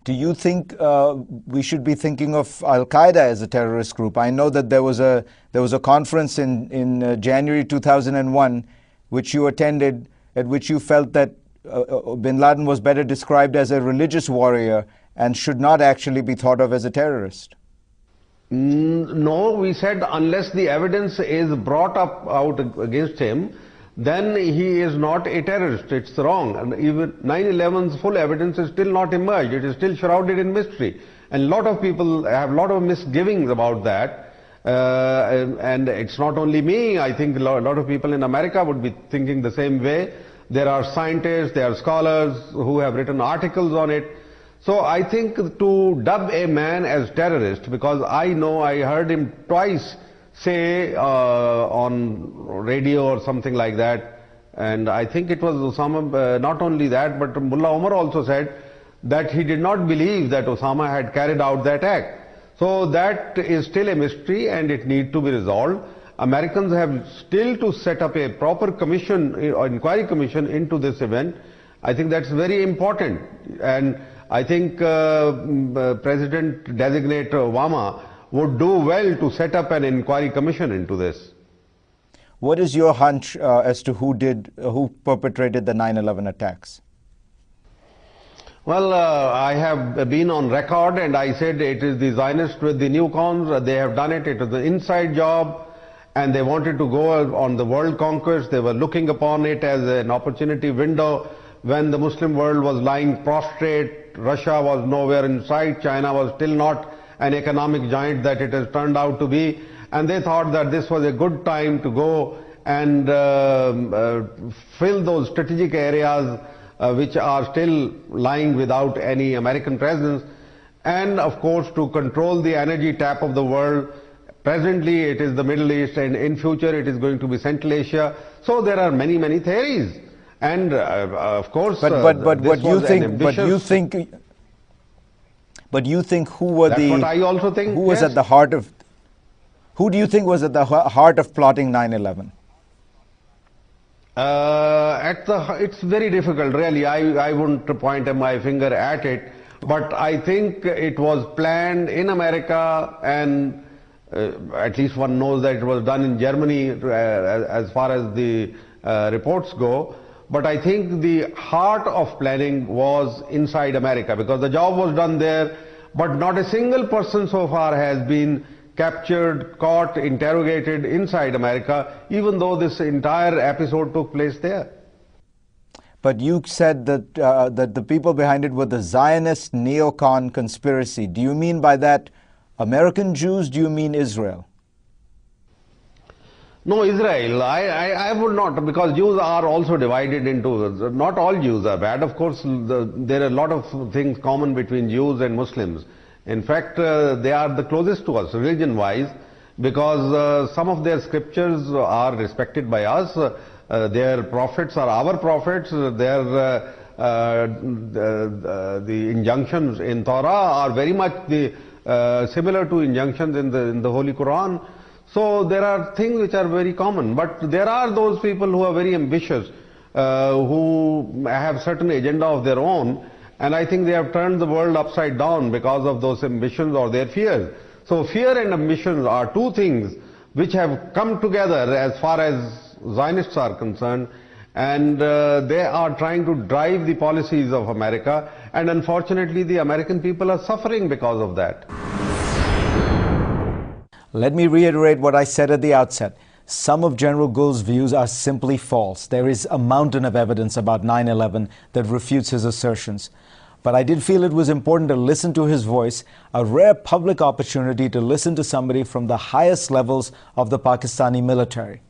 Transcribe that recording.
Do you think we should be thinking of Al-Qaeda as a terrorist group? I know that there was a conference in January 2001 which you attended, at which you felt that bin Laden was better described as a religious warrior and should not actually be thought of as a terrorist. No, we said unless the evidence is brought out against him, then he is not a terrorist. It's wrong. And even 9/11's full evidence is still not emerged. It is still shrouded in mystery. And a lot of people have a lot of misgivings about that. And it's not only me. I think a lot of people in America would be thinking the same way. There are scientists, there are scholars who have written articles on it. So I think to dub a man as terrorist, because I heard him twice say on radio or something like that, and I think it was Osama, not only that, but Mullah Omar also said that he did not believe that Osama had carried out that act. So that is still a mystery and it needs to be resolved. Americans have still to set up a proper commission, or inquiry commission into this event. I think that's very important, and I think President-designate Obama would do well to set up an inquiry commission into this. What is your hunch as to who perpetrated the 9/11 attacks? Well, I have been on record and I said it is the Zionists with the neocons. They have done it. It was an inside job and they wanted to go on the world conquest. They were looking upon it as an opportunity window when the Muslim world was lying prostrate. Russia was nowhere in sight. China was still not an economic giant that it has turned out to be, and they thought that this was a good time to go and fill those strategic areas which are still lying without any American presence, and of course to control the energy tap of the world. Presently it is the Middle East, and in future it is going to be Central Asia. So there are many theories, and of course But you think who were That's what I also think. Who was at the heart of? Who do you think was at the heart of plotting 9/11? It's very difficult, really. I wouldn't point my finger at it, but I think it was planned in America, and at least one knows that it was done in Germany as far as the reports go. But I think the heart of planning was inside America, because the job was done there, but not a single person so far has been captured, caught, interrogated inside America, even though this entire episode took place there. But you said that that the people behind it were the Zionist neocon conspiracy. Do you mean by that American Jews? Do you mean Israel? No, Israel. I would not, because Jews are also divided into, not all Jews are bad. Of course, there are a lot of things common between Jews and Muslims. In fact, they are the closest to us religion-wise, because some of their scriptures are respected by us. Their prophets are our prophets. The injunctions in Torah are very much similar to injunctions in the Holy Quran. So there are things which are very common, but there are those people who are very ambitious, who have certain agenda of their own, and I think they have turned the world upside down because of those ambitions or their fears. So fear and ambitions are two things which have come together as far as Zionists are concerned, and they are trying to drive the policies of America, and unfortunately the American people are suffering because of that. Let me reiterate what I said at the outset. Some of General Gul's views are simply false. There is a mountain of evidence about 9/11 that refutes his assertions. But I did feel it was important to listen to his voice, a rare public opportunity to listen to somebody from the highest levels of the Pakistani military.